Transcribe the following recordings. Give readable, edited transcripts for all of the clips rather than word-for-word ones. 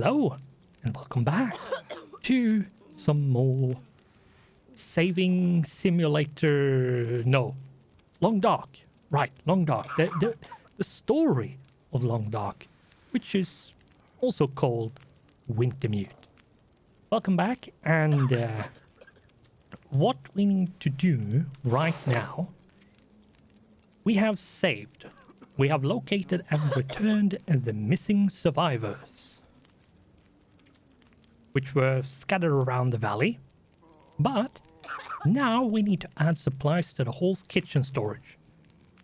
Hello, and welcome back to some more saving simulator. No, Long Dark. Right, Long Dark. The story of Long Dark, which is also called Wintermute. Welcome back, and what we need to do right now, we have saved. We have located and returned the missing survivors, which were scattered around the valley. But now we need to add supplies to the hall's kitchen storage.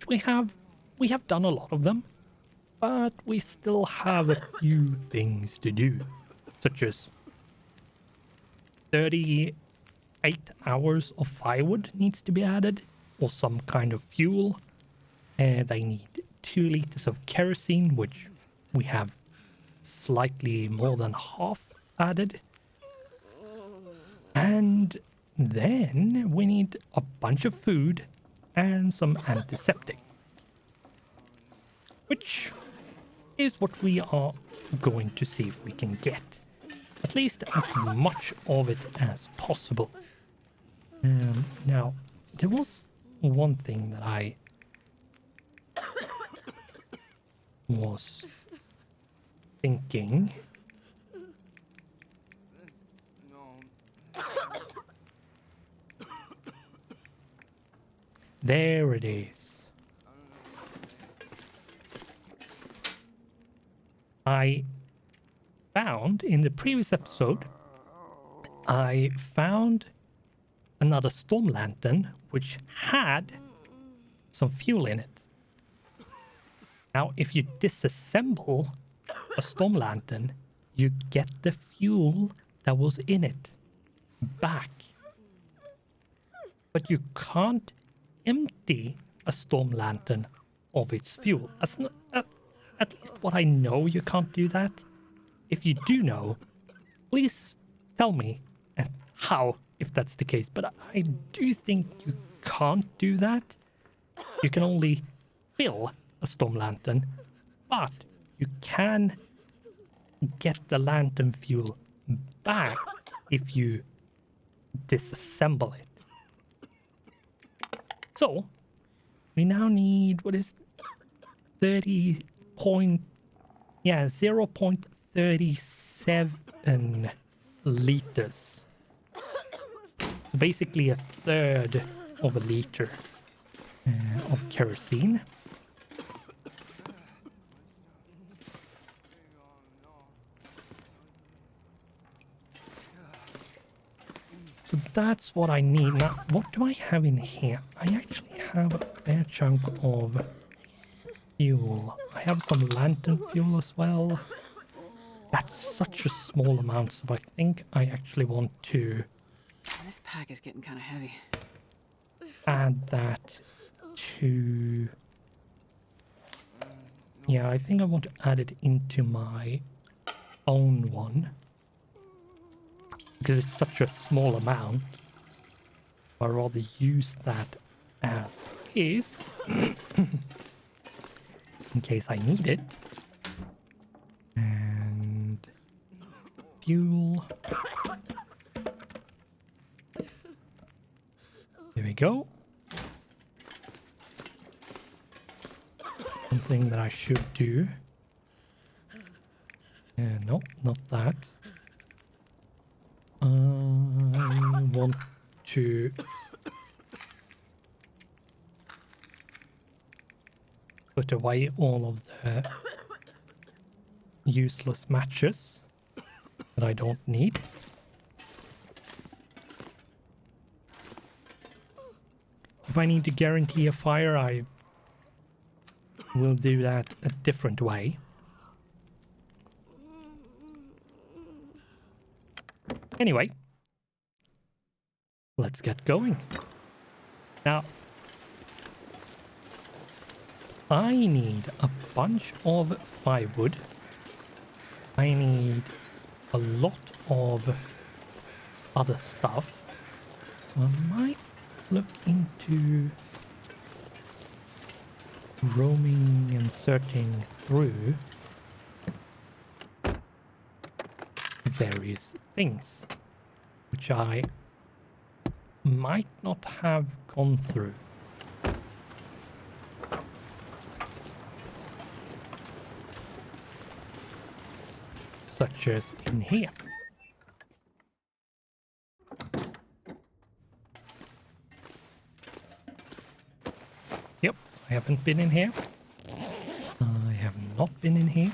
Which we have done a lot of them, but we still have a few things to do, such as 38 hours of firewood needs to be added, or some kind of fuel. They need 2 liters of kerosene, which we have slightly more than half added. And then we need a bunch of food and some antiseptic, which is what we are going to see if we can get. At least as much of it as possible. Now, there was one thing that I was thinking. There it is. I found in the previous episode, I found another storm lantern which had some fuel in it. Now, if you disassemble a storm lantern, you get the fuel that was in it back. But you can't empty a storm lantern of its fuel. That's not, at least what I know, you can't do that. If you do know, please tell me how, if that's the case. But I do think you can't do that. You can only fill a storm lantern, but you can get the lantern fuel back if you disassemble it. So we now need, what is 0.37 liters. So basically a third of a liter of kerosene. So that's what I need. Now, what do I have in here? I actually have a fair chunk of fuel. I have some lantern fuel as well. That's such a small amount, so I think I actually want to... This pack is getting kind of heavy. Add that to... Yeah, I think I want to add it into my own one. Because it's such a small amount, I'd rather use that as is, in case I need it. And fuel. There we go. Something that I should do. No, not that. I want to put away all of the useless matches that I don't need. If I need to guarantee a fire, I will do that a different way. Anyway, let's get going. Now, I need a bunch of firewood. I need a lot of other stuff. So I might look into roaming and searching through various things, which I might not have gone through. Such as in here. Yep, I haven't been in here. I have not been in here.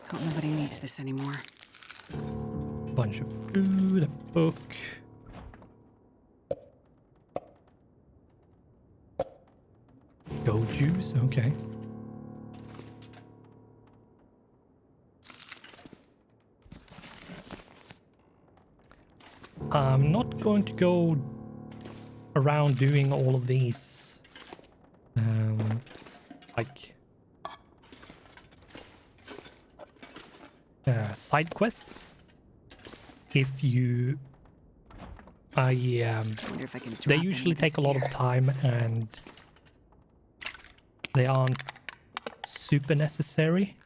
Hope nobody needs this anymore. Bunch of food, a book. Go juice, okay. I'm not going to go around doing all of these like side quests. If you Wonder if I can they drop usually any of take a this lot of gear. time and they aren't super necessary.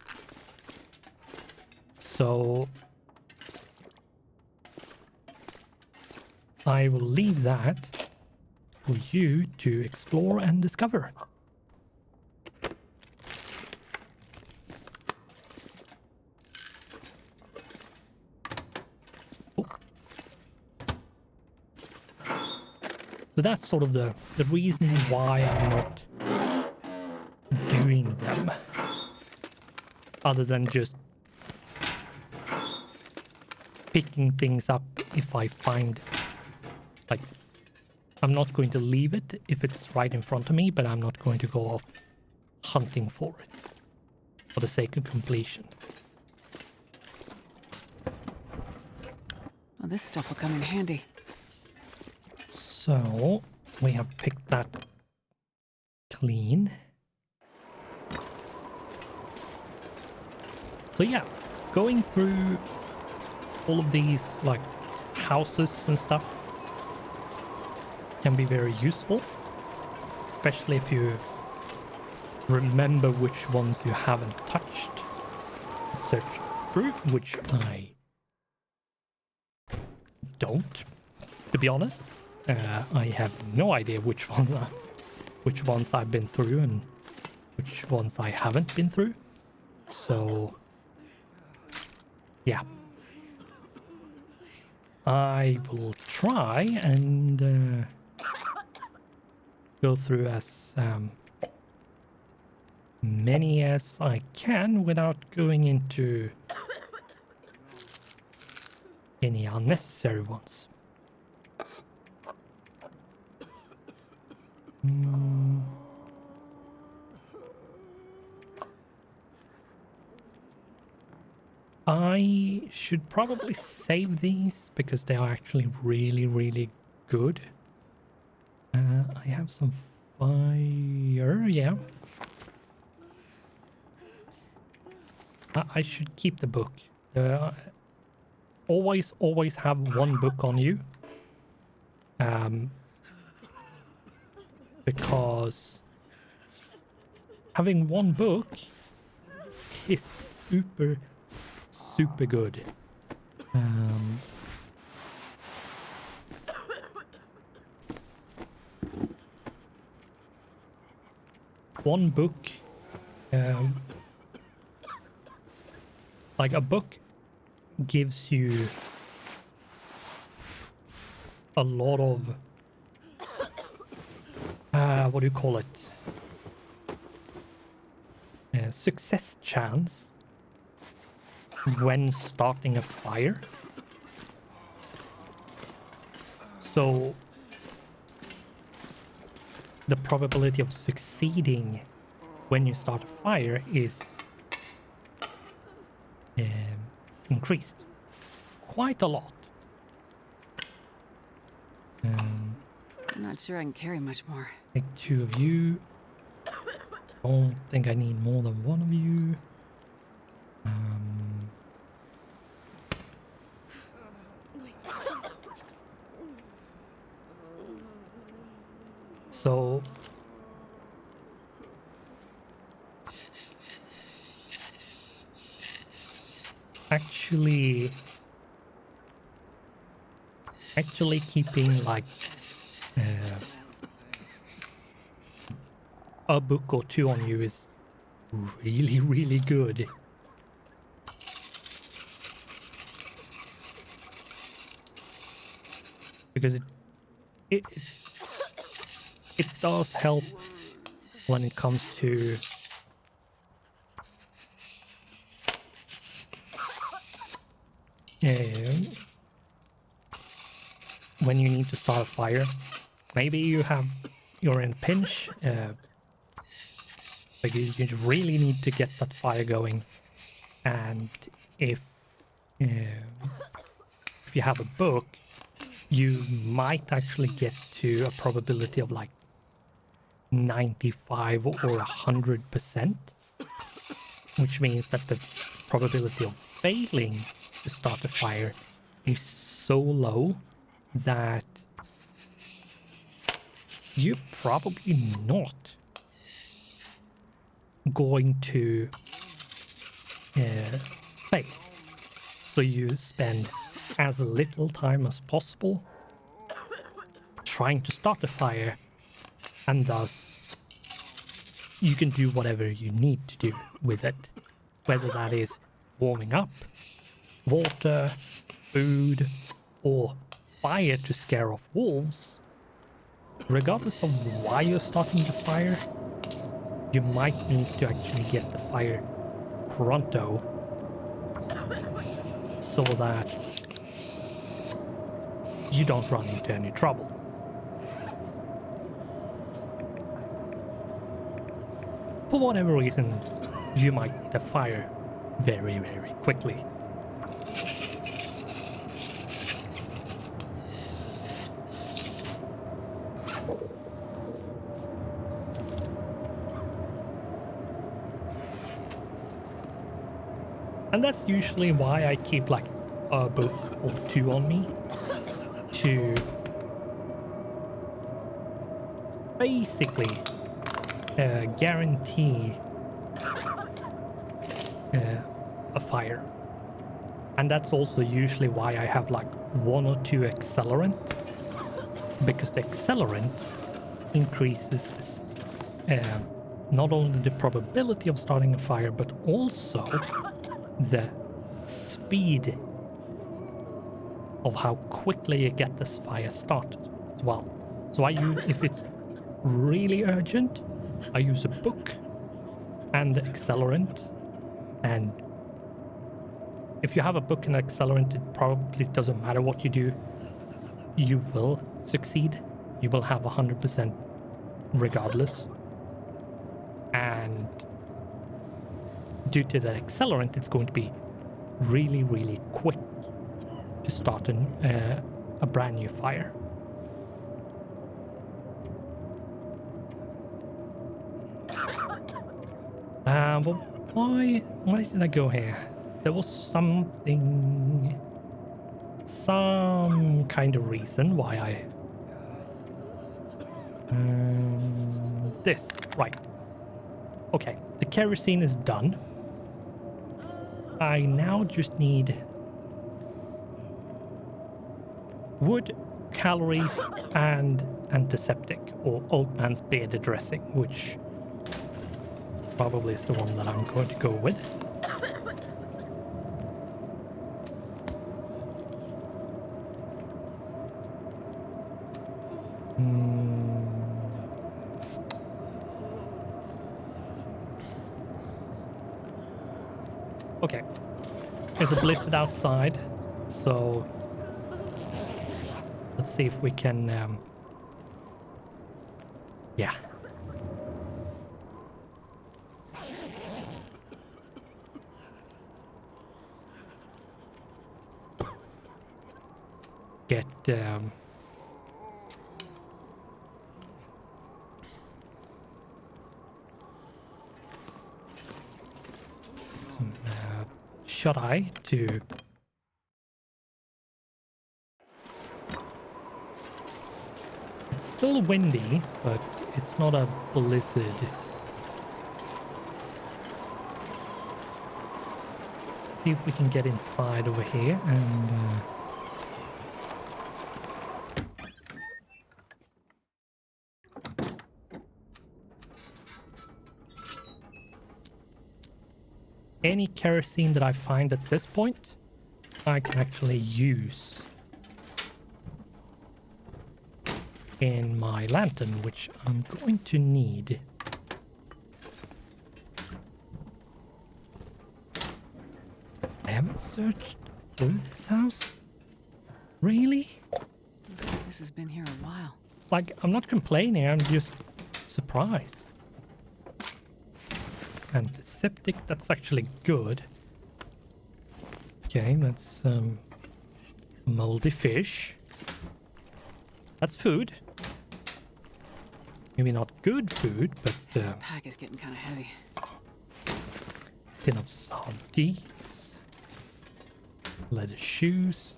So I will leave that for you to explore and discover. Oh. So that's sort of the reason why I'm not doing them. Other than just picking things up if I find, like, I'm not going to leave it if it's right in front of me, but I'm not going to go off hunting for it for the sake of completion. Well, this stuff will come in handy. So we have picked that clean. So yeah, going through all of these like houses and stuff can be very useful, especially if you remember which ones you haven't touched. Search through, which I don't, to be honest. I have no idea which ones I've been through and which ones I haven't been through. So yeah, I will try and go through as many as I can without going into any unnecessary ones. I should probably save these because they are actually really, really good. I have some fire, yeah. I should keep the book. Always have one book on you. Because having one book is super good. One book, like a book gives you a lot of what do you call it? Success chance when starting a fire. So the probability of succeeding when you start a fire is increased quite a lot. I'm not sure I can carry much more. Take 2 of you. Don't think I need more than 1 of you. So actually keeping like a book or two on you is really, really good. Because it does help when it comes to when you need to start a fire. Maybe you're in a pinch, like you really need to get that fire going, and if you have a book, you might actually get to a probability of like 95 or 100%, which means that the probability of failing to start a fire is so low that you're probably not going to fail. So you spend as little time as possible trying to start a fire, and thus you can do whatever you need to do with it, whether that is warming up, water, food, or fire to scare off wolves. Regardless of why you're starting the fire, you might need to actually get the fire pronto so that you don't run into any trouble. For whatever reason, you might get a fire very, very quickly. And that's usually why I keep like a book or two on me to basically guarantee a fire. And that's also usually why I have like one or two accelerant, because the accelerant increases not only the probability of starting a fire, but also the speed of how quickly you get this fire started as well. So I use, if it's really urgent, I use a book and accelerant, and if you have a book and accelerant, it probably doesn't matter what you do, you will succeed. You will have 100% regardless. And due to the accelerant, it's going to be really, really quick to start a brand new fire. Well, why did I go here? There was some kind of reason why I... this, right. Okay, the kerosene is done. I now just need wood, calories, and antiseptic, or old man's beard dressing, which probably is the one that I'm going to go with. Okay, there's a blizzard outside, so let's see if we can, yeah. Get, some shut-eye to it's still windy, but it's not a blizzard. see if we can get inside over here and any kerosene that I find at this point, I can actually use in my lantern, which I'm going to need. I haven't searched through this house. Really? Looks like this has been here a while. Like, I'm not complaining, I'm just surprised. And the septic, that's actually good. Okay, that's moldy fish. That's food. Maybe not good food, but This pack is getting kind of heavy. tin of sardines. Leather shoes.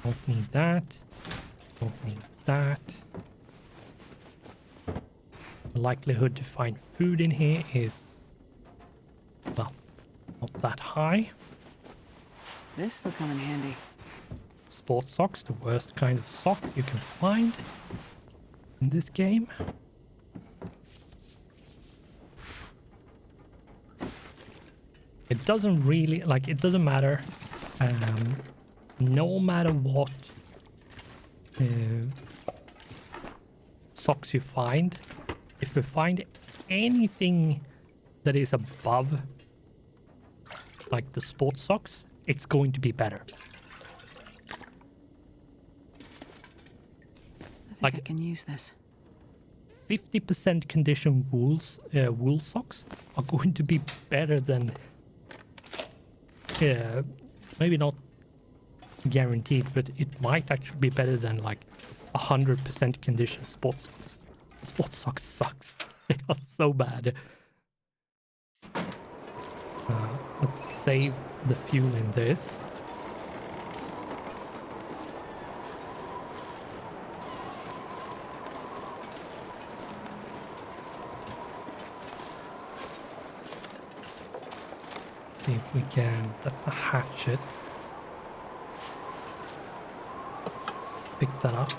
Don't need that. Don't need that. The likelihood to find food in here is, well, not that high. This will come in handy. Sports socks, the worst kind of sock you can find in this game. It doesn't really, like, it doesn't matter. No matter what socks you find, if you find anything that is above, like the sports socks, it's going to be better. I think I can use this. 50% condition wool socks are going to be better than, maybe not guaranteed, but it might actually be better than like 100% condition sports socks. Sports socks sucks. They are so bad. Let's save the fuel in this. See if we can. That's a hatchet. Pick that up.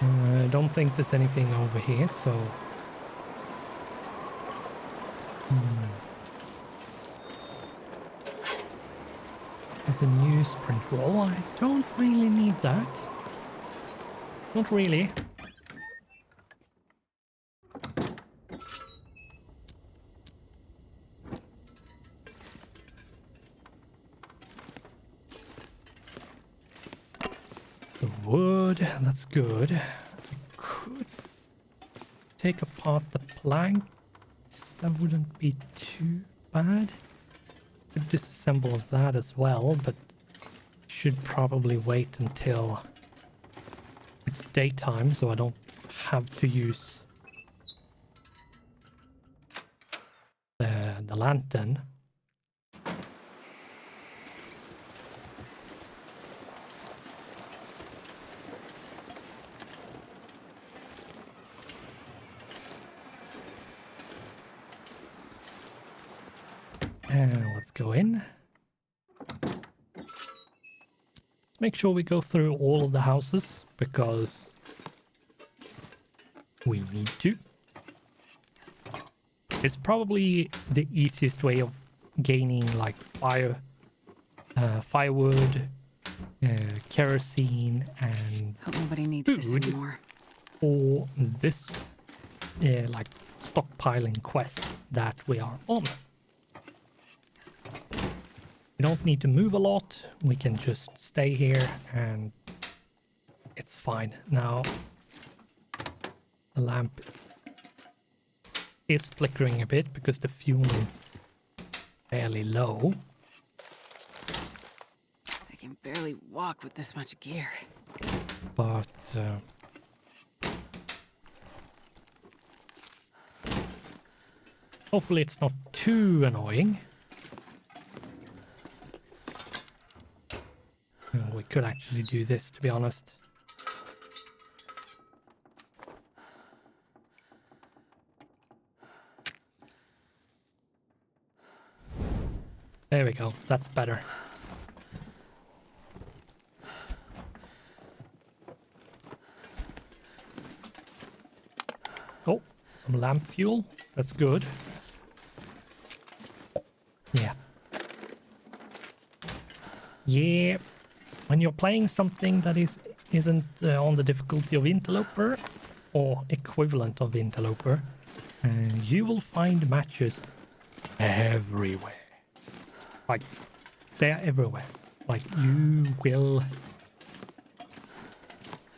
I don't think there's anything over here, so... There's a newsprint roll. I don't really need that. Not really. The wood, that's good. I could take apart the planks. That wouldn't be too bad. Could disassemble that as well, but should probably wait until it's daytime so I don't have to use the lantern. And let's go in. Make sure we go through all of the houses because we need to. It's probably the easiest way of gaining like firewood, kerosene, and Hope nobody needs this food anymore. for this like stockpiling quest that we are on. We don't need to move a lot. We can just stay here and it's fine. Now, the lamp is flickering a bit because the fuel is fairly low. I can barely walk with this much gear. But hopefully it's not too annoying. We could actually do this, to be honest. There we go. That's better. Oh, some lamp fuel. That's good. Yeah. Yeah. When you're playing something that isn't on the difficulty of Interloper or equivalent of Interloper, you will find matches everywhere. Like, they're everywhere. Like, you will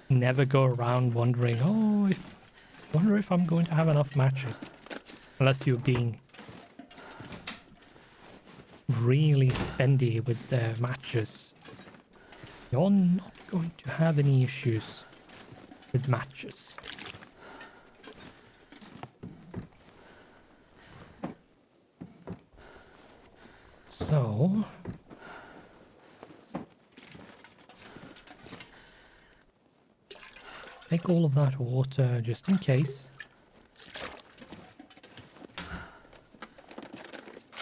never go around wondering, oh, wonder if I'm going to have enough matches. Unless you're being really spendy with the matches. You're not going to have any issues with matches. So, take all of that water just in case.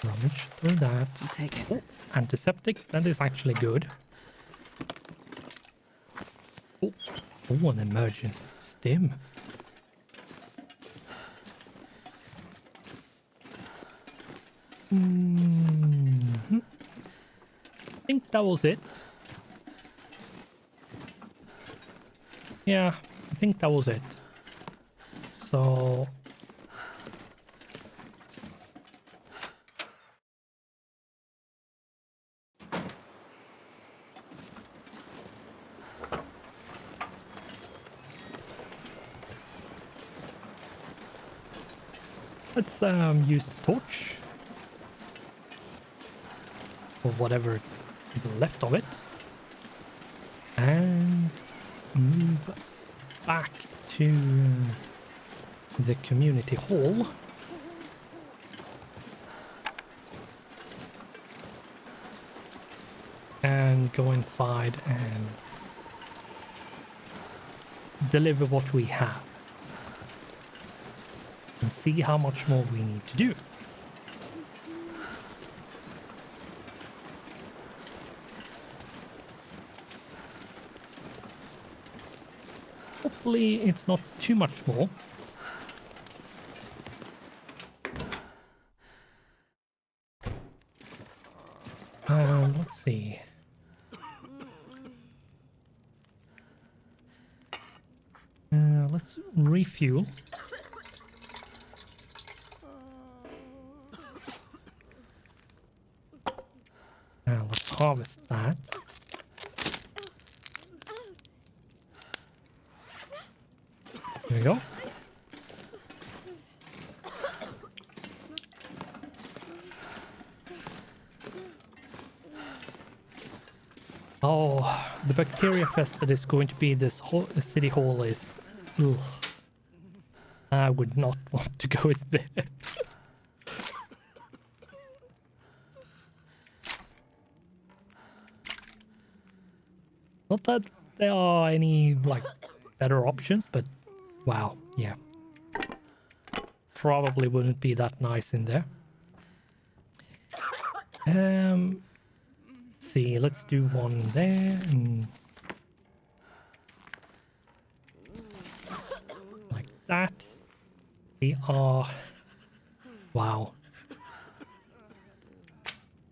Rummage through that. I'll take it. Oh, antiseptic, that is actually good. Oh, an emergency stim. I think that was it. Yeah, I think that was it. So... let's use the torch. Or whatever is left of it. And move back to the community hall. And go inside and deliver what we have. And see how much more we need to do. Hopefully it's not too much more. Let's see. Let's refuel. Let's harvest that. There we go. Oh, the bacteria fest that is going to be this city hall is... ugh. I would not want to go there. Not that there are any, like, better options, but wow, yeah. Probably wouldn't be that nice in there. See, let's do one there and like that. We are, wow.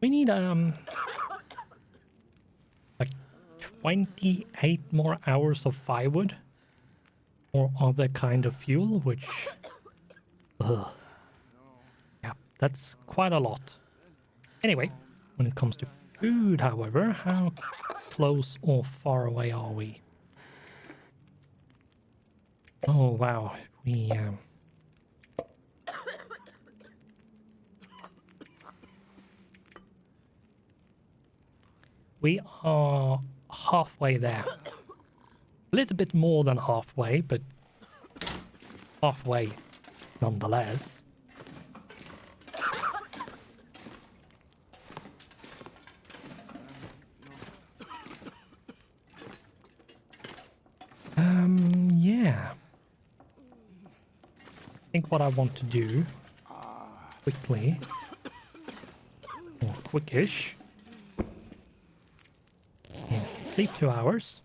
We need like 28 more hours of firewood or other kind of fuel, which yeah, that's quite a lot. Anyway, when it comes to food, however, how close or far away are we? Oh wow, we are halfway there. A little bit more than halfway, but halfway nonetheless. Yeah. I think what I want to do quickly, or quickish. Yes, sleep 2 hours.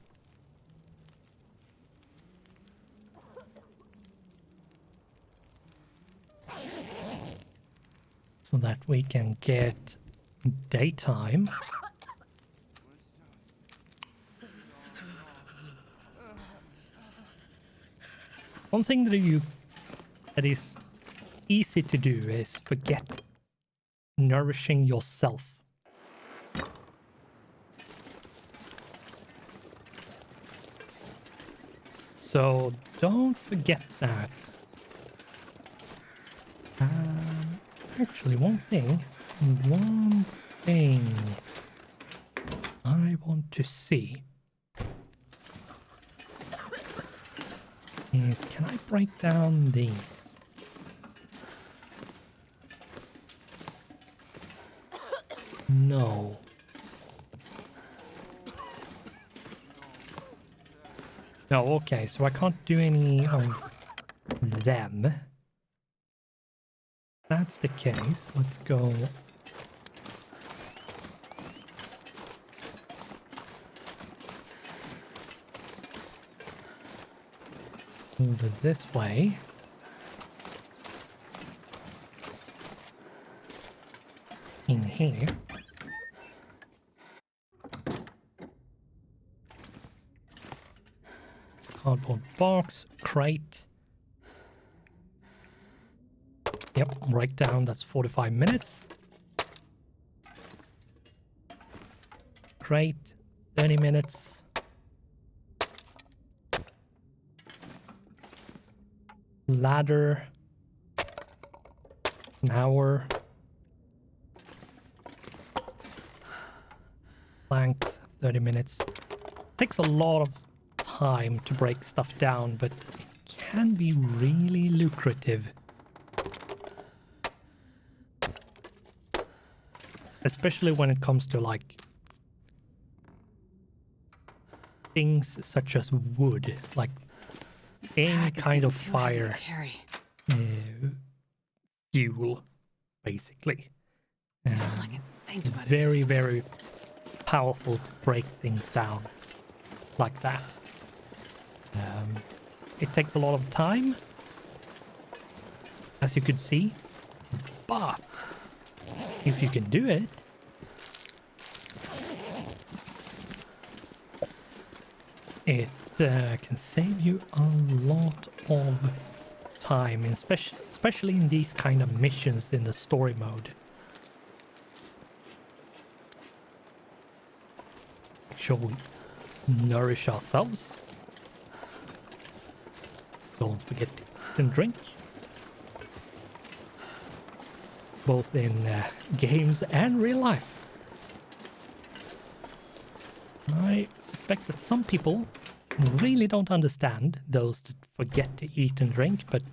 So that we can get daytime. One thing that is easy to do is forget nourishing yourself. So don't forget that. Actually, one thing I want to see is, can I break down these? No. No, okay, so I can't do any of them. That's the case. Let's go over this way. In here. Cardboard box, crate. Yep, right down, that's 45 minutes. Crate, 30 minutes. Ladder, an hour. Planks, 30 minutes. Takes a lot of time to break stuff down, but it can be really lucrative. Especially when it comes to like things such as wood, like any kind of fire fuel, basically. Very, very powerful to break things down like that. It takes a lot of time, as you could see, but if you can do it, it can save you a lot of time, especially in these kind of missions in the story mode. Make sure we nourish ourselves. Don't forget to eat and drink. Both in games and real life. I suspect that some people really don't understand those that forget to eat and drink, but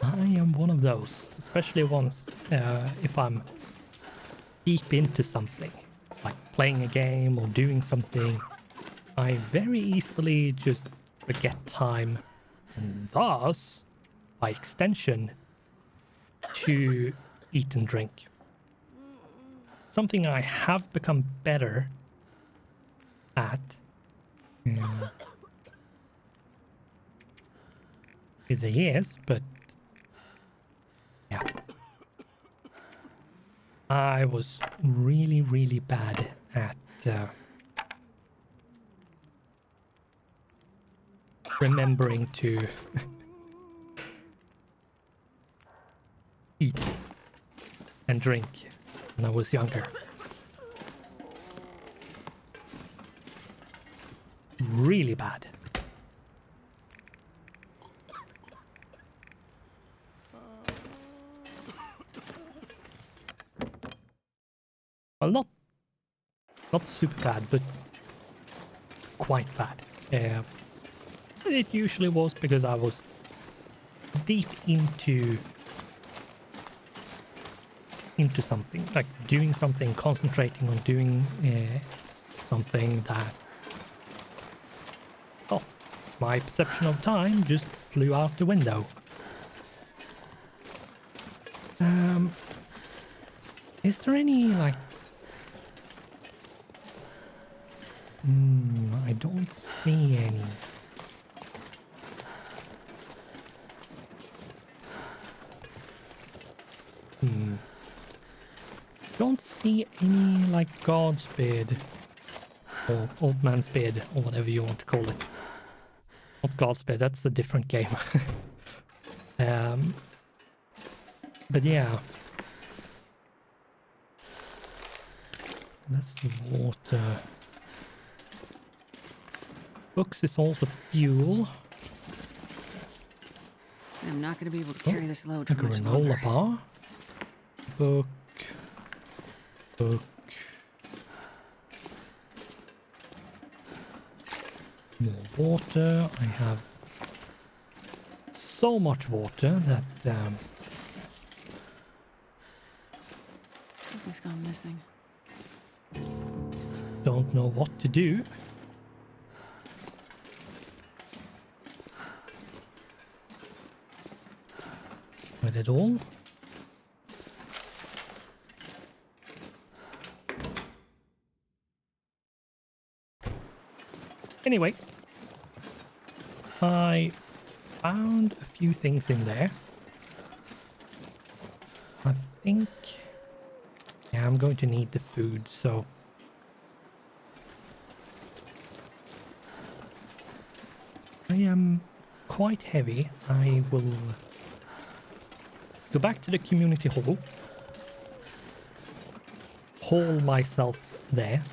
I am one of those, especially once if I'm deep into something, like playing a game or doing something. I very easily just forget time, and thus, by extension, to eat and drink. Something I have become better at with the years, but yeah, I was really, really bad at remembering to eat and drink when I was younger. Really bad. Well, not super bad, but quite bad. It usually was because I was deep into something, like doing something, concentrating on doing something that, oh, my perception of time just flew out the window. Is there any like I don't see any. Don't see any, like, God's bed. Or Old Man's bed, or whatever you want to call it. Not God's bed, that's a different game. But yeah. That's the water. Books is also fuel. I'm not going to be able to carry this load A for much longer. granola bar. Book. More water. I have so much water that Something's gone missing. don't know what to do with it all. Anyway, I found a few things in there. I think, yeah, I'm going to need the food, so I am quite heavy. I will go back to the community hall, haul myself there,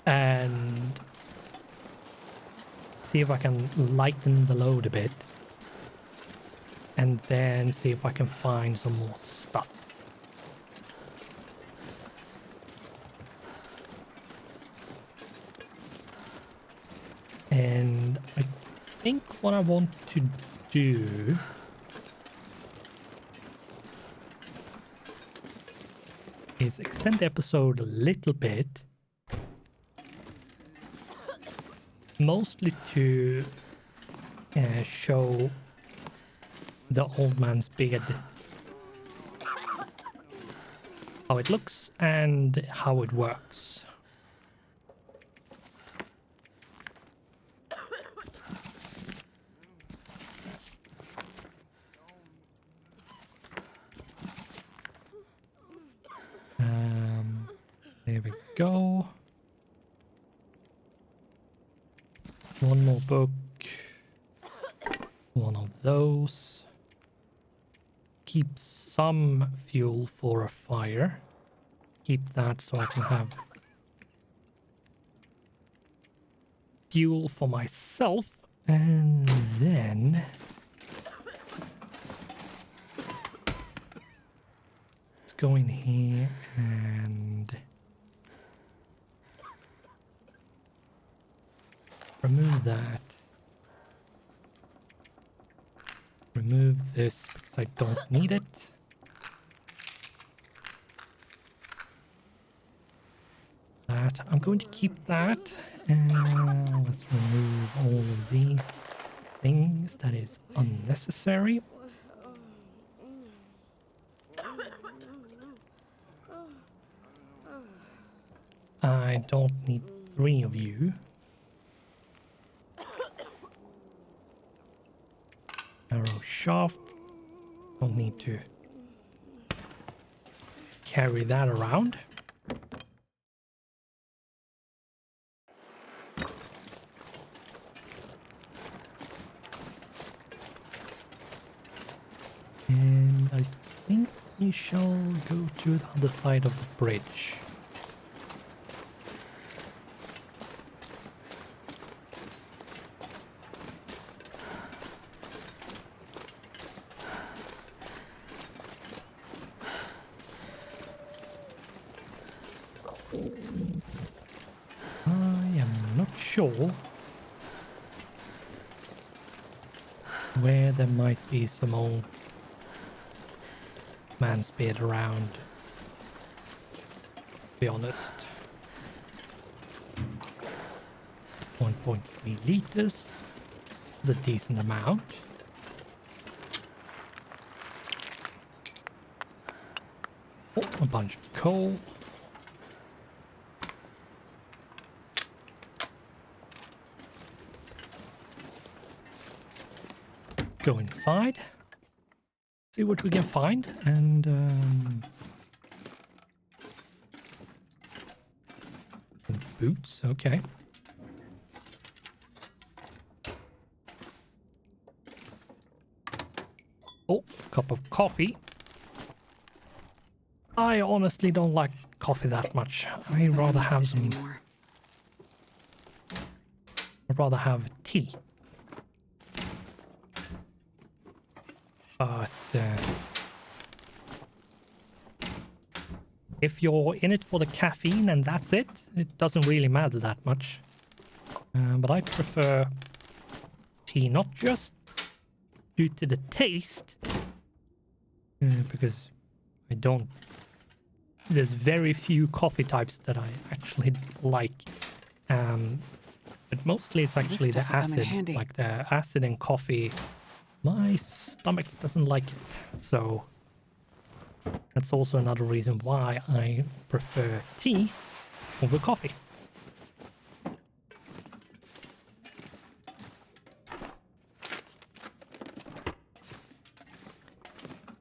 and see if I can lighten the load a bit, and then see if I can find some more stuff. And I think what I want to do is extend the episode a little bit, mostly to show the old man's bed, how it looks and how it works. There we go. One more book. One of those. Keep some fuel for a fire. Keep that so I can have fuel for myself. And then let's go in here and remove that. Remove this because I don't need it. That I'm going to keep that. And let's remove all of these things that is unnecessary. I don't need 3 of you. Arrow shaft. Don't need to carry that around. And I think we shall go to the other side of the bridge. I am not sure where there might be some old man's beard around, to be honest. 1.3 liters is a decent amount. Oh, a bunch of coal. go inside, see what we can find, and boots. Okay. Oh, cup of coffee. I honestly don't like coffee that much. I'd rather have some. I'd rather have tea. But if you're in it for the caffeine and that's it, it doesn't really matter that much. But I prefer tea, not just due to the taste, because I don't. There's very few coffee types that I actually like, but mostly it's actually the acid, like the acid in coffee. My stomach doesn't like it, so that's also another reason why I prefer tea over coffee.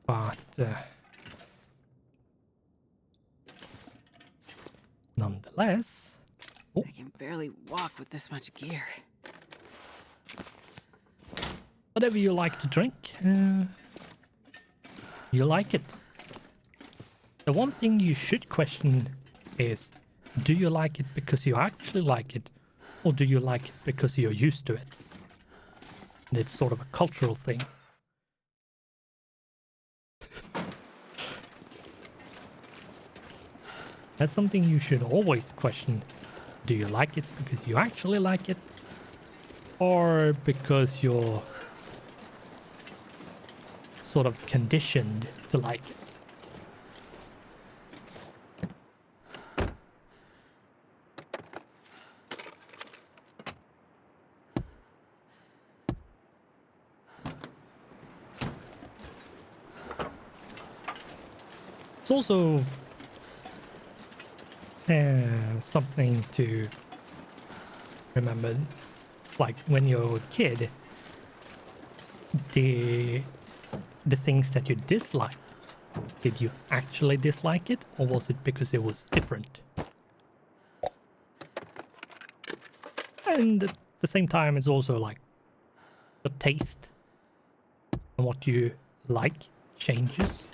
But nonetheless, I can barely walk with this much gear. Whatever you like to drink, you like it. The one thing you should question is, do you like it because you actually like it, or do you like it because you're used to it? And it's sort of a cultural thing. That's something you should always question. Do you like it because you actually like it, or because you're sort of conditioned to like it? It's also something to remember, like when you're a kid, the things that you dislike, did you actually dislike it, or was it because it was different? And at the same time, it's also like the taste and what you like changes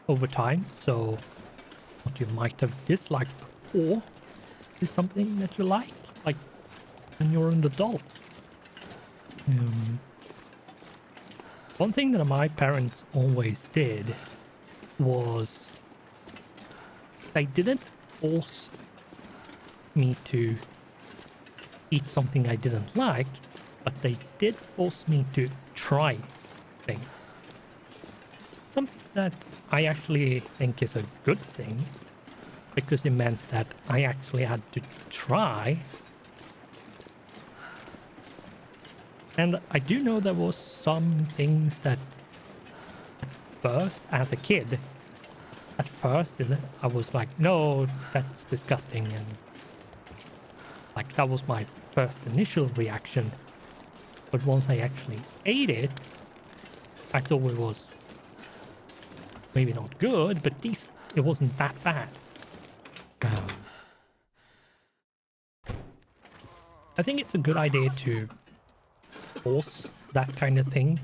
over time, so what you might have disliked before is something that you like when you're an adult. One thing that my parents always did was they didn't force me to eat something I didn't like, but they did force me to try things. Something that I actually think is a good thing, because it meant that I actually had to try. And I do know there was some things that at first, as a kid, I was like, no, that's disgusting, and like that was my first initial reaction. But once I actually ate it, I thought it was maybe not good, but decent. It wasn't that bad. I think it's a good idea to force that kind of thing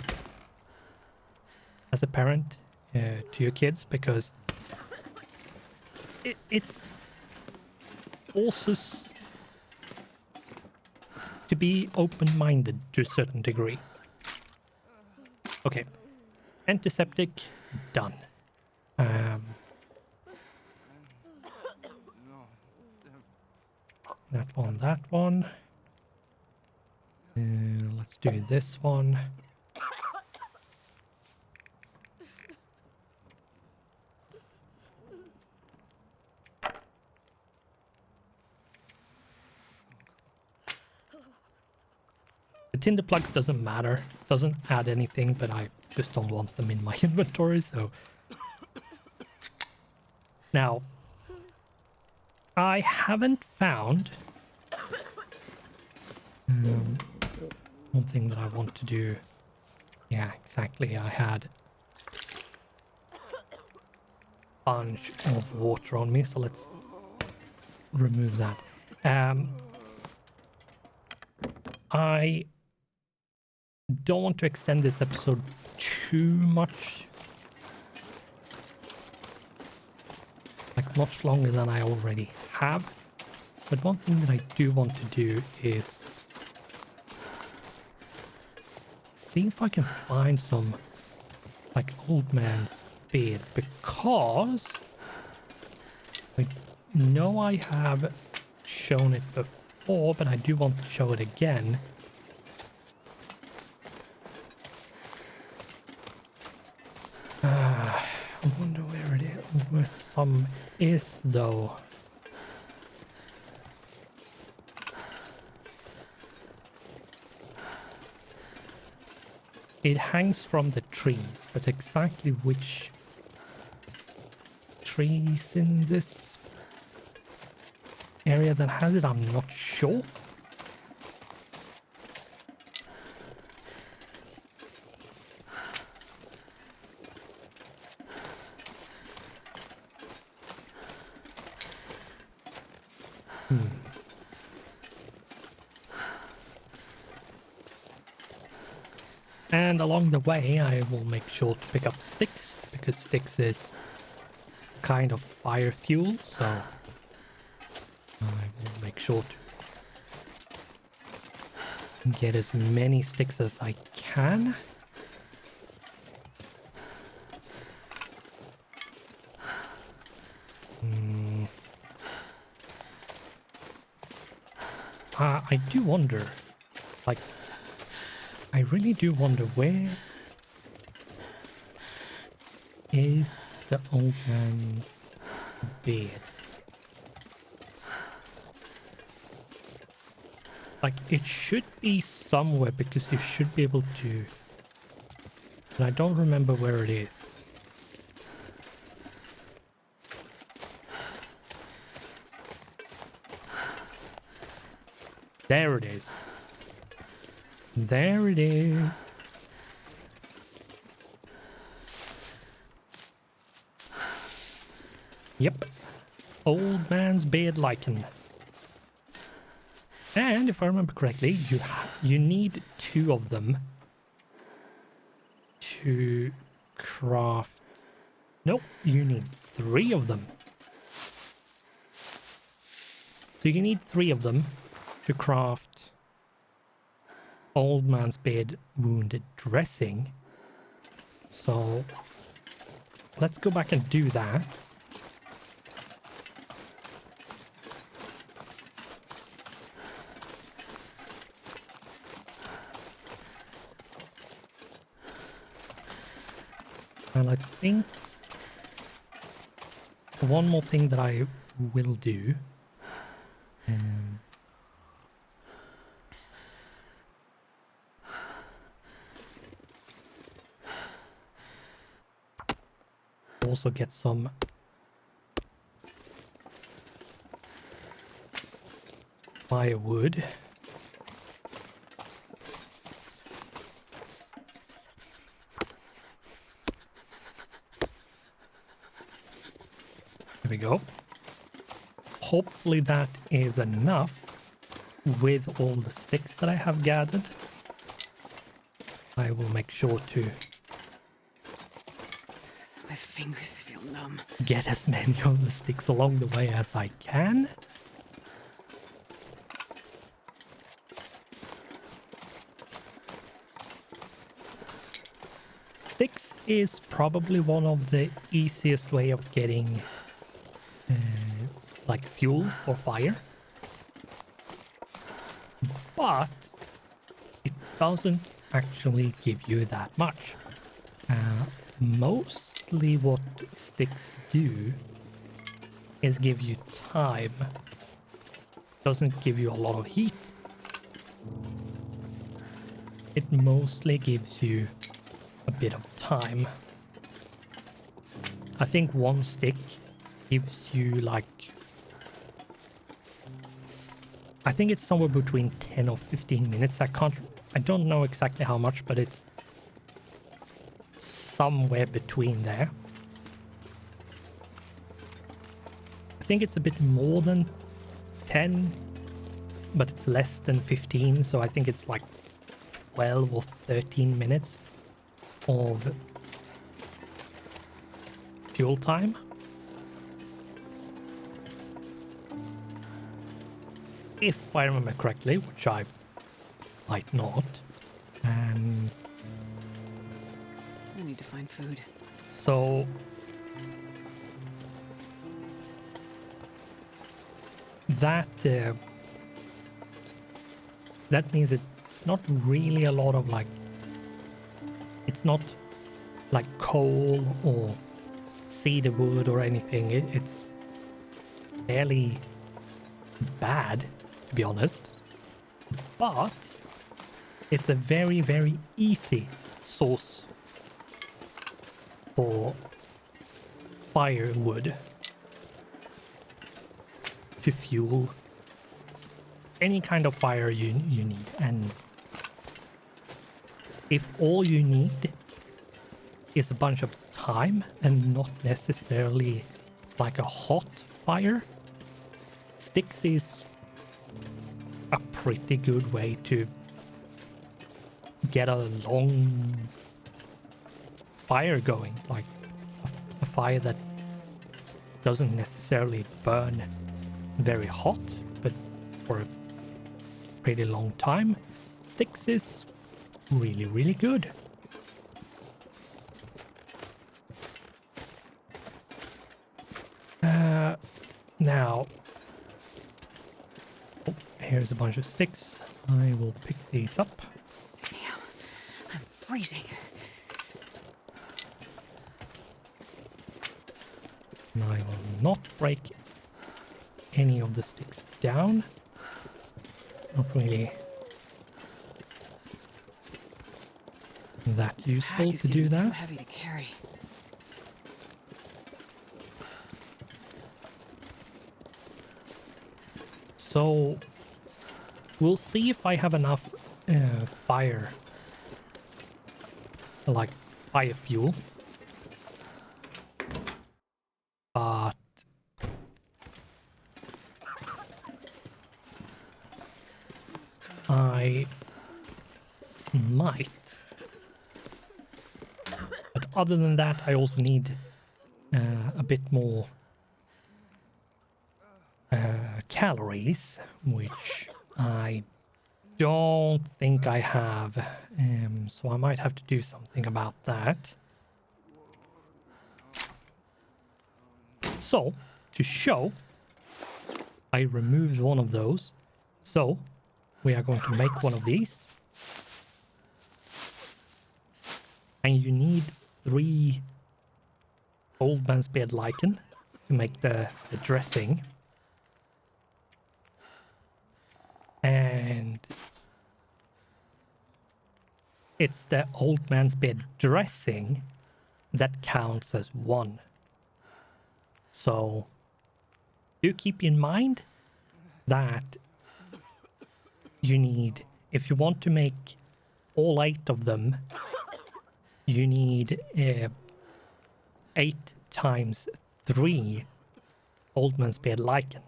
as a parent to your kids, because it forces to be open-minded to a certain degree. Okay, antiseptic done. That one. Let's do this one. The tinder plugs doesn't matter, doesn't add anything, but I just don't want them in my inventory, so. Now, I haven't found one thing that I want to do. Yeah, exactly. I had a bunch of water on me, so let's remove that. I don't want to extend this episode too much. Like much longer than I already have. But one thing that I do want to do is see if I can find some like old man's bed, because I know I have shown it before, but I do want to show it again. I wonder where it is, where some is though. It hangs from the trees, but exactly which trees in this area that has it, I'm not sure. And along the way, I will make sure to pick up sticks, because sticks is kind of fire fuel, so I will make sure to get as many sticks as I can. I do wonder, like, I really do wonder, where is the old man bed? Like, it should be somewhere, because you should be able to, but I don't remember where it is. There it is. There it is. Yep. Old man's bed lichen. And if I remember correctly, you need 2 of them to craft. Nope, you need 3 of them. So you need 3 of them to craft old man's bed wounded dressing. So let's go back and do that. And I think one more thing that I will do. Also get some firewood. There we go. Hopefully that is enough with all the sticks that I have gathered. I will make sure to My fingers feel numb. get as many of the sticks along the way as I can. Sticks is probably one of the easiest way of getting like fuel for fire, but it doesn't actually give you that much. Mostly what sticks do is give you time. Doesn't give you a lot of heat. It mostly gives you a bit of time. I think one stick gives you like I think it's somewhere between 10 or 15 minutes. I don't know exactly how much, but it's somewhere between there. I think it's a bit more than 10, but it's less than 15, so I think it's like 12 or 13 minutes of fuel time. If I remember correctly, which I might not. I need to find food. So that that means it's not really a lot of like, it's not like coal or cedar wood or anything. It's fairly bad, to be honest, but it's a very, very easy source for firewood to fuel any kind of fire you need. And if all you need is a bunch of time and not necessarily like a hot fire, sticks is a pretty good way to get a long fire going, like a fire that doesn't necessarily burn very hot, but for a pretty long time. Sticks is really, really good. Now, here's a bunch of sticks. I will pick these up. Damn, I'm freezing. And I will not break any of the sticks down. Not really that useful to do that. Too heavy to carry. So we'll see if I have enough fire, like fire fuel. But I might. But other than that, I also need a bit more calories, which I don't think I have. So I might have to do something about that. So, to show, I removed one of those. So, we are going to make one of these. And you need 3 old man's beard lichen to make the dressing. And it's the old man's beard dressing that counts as 1. So do keep in mind that you need, if you want to make all 8 of them, you need 8 times 3 old man's beard lichen.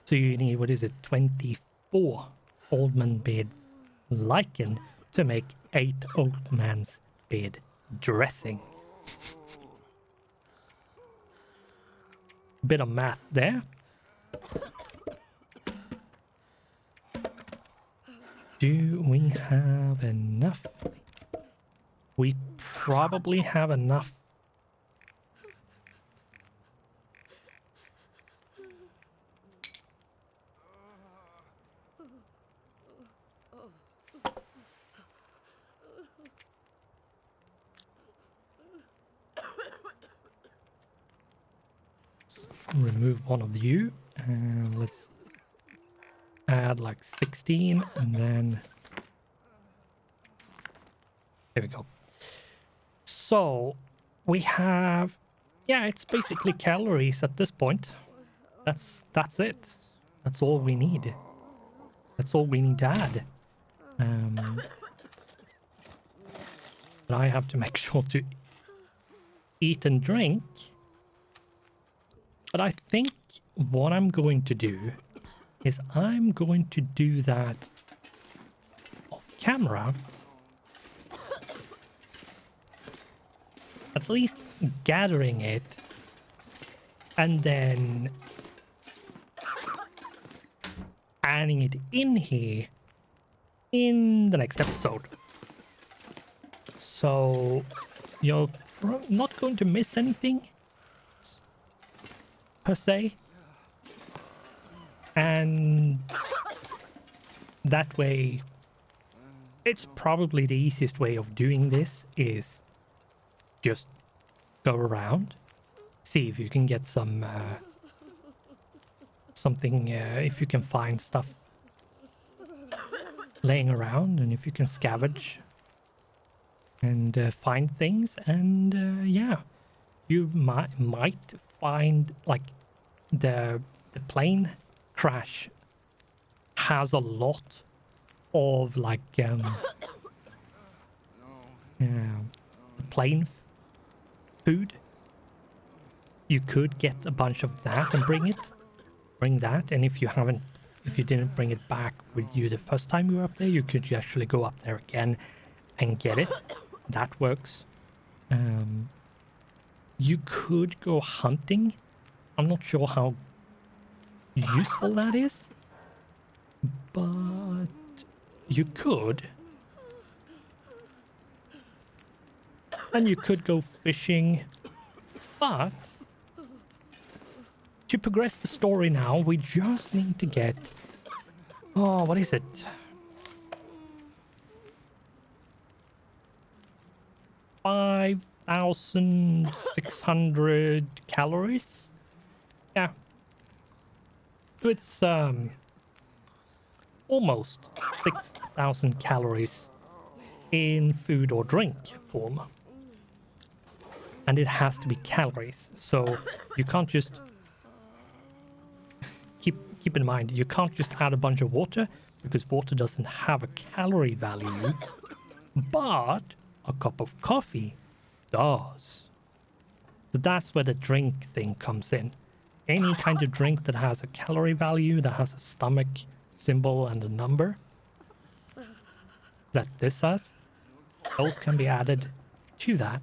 So you need, what is it, 24 old man's beard lichen to make 8 old man's beard dressing. Bit of math there. Do we have enough? We probably have enough. Remove one of you, and let's add like 16, and then there we go. So we have, yeah, it's basically calories at this point. That's it. That's all we need. That's all we need to add. But I have to make sure to eat and drink. But I think what I'm going to do is I'm going to do that off camera. At least gathering it. And then adding it in here in the next episode. So you're not going to miss anything per se. And that way, it's probably the easiest way of doing this is just go around, see if you can get some something, if you can find stuff laying around, and if you can scavenge and find things, and yeah, you might find like the plane crash has a lot of like plane food. You could get a bunch of that and bring that, and if you didn't bring it back with you the first time you were up there, you could actually go up there again and get it. That works. You could go hunting. I'm not sure how useful that is, but you could. And you could go fishing, but to progress the story now, we just need to get, oh, what is it? 5,600 calories? Yeah. So it's almost 6,000 calories in food or drink form. And it has to be calories, so you can't just keep in mind, you can't just add a bunch of water, because water doesn't have a calorie value, but a cup of coffee does. So that's where the drink thing comes in. Any kind of drink that has a calorie value, that has a stomach symbol and a number that this has, those can be added to that.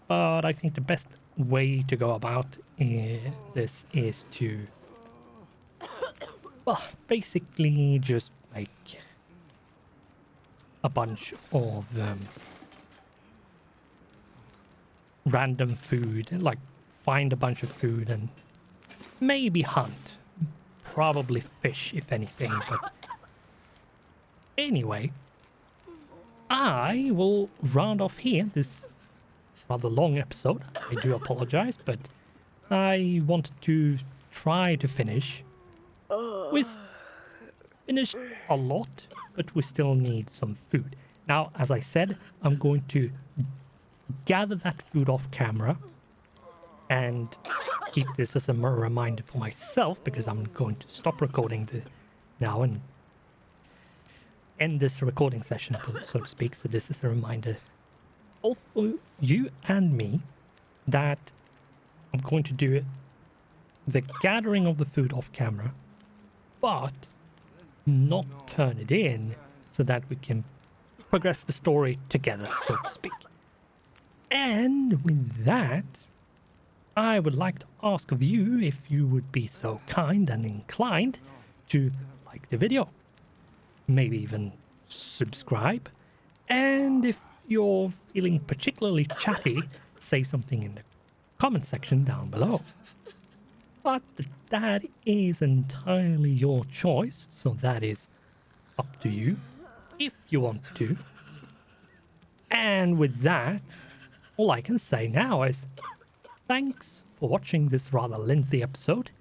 But I think the best way to go about this is to, well, basically just make a bunch of random food, like find a bunch of food and maybe hunt. Probably fish, if anything, but anyway, I will round off here this rather long episode. I do apologize, but I wanted to try to finish. We finished a lot, but we still need some food. Now, as I said, I'm going to gather that food off camera and keep this as a reminder for myself, because I'm going to stop recording this now and end this recording session, so to speak. So this is a reminder both for you and me that I'm going to do the gathering of the food off camera, but not turn it in, so that we can progress the story together, so to speak. And with that, I would like to ask of you if you would be so kind and inclined to like the video, maybe even subscribe, and if you're feeling particularly chatty, say something in the comment section down below. But that is entirely your choice, so that is up to you if you want to. And with that, all I can say now is thanks for watching this rather lengthy episode,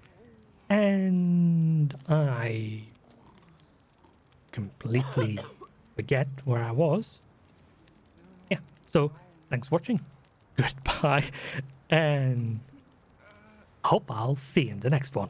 and I completely forget where I was. Yeah, so thanks for watching, goodbye, and hope I'll see you in the next one.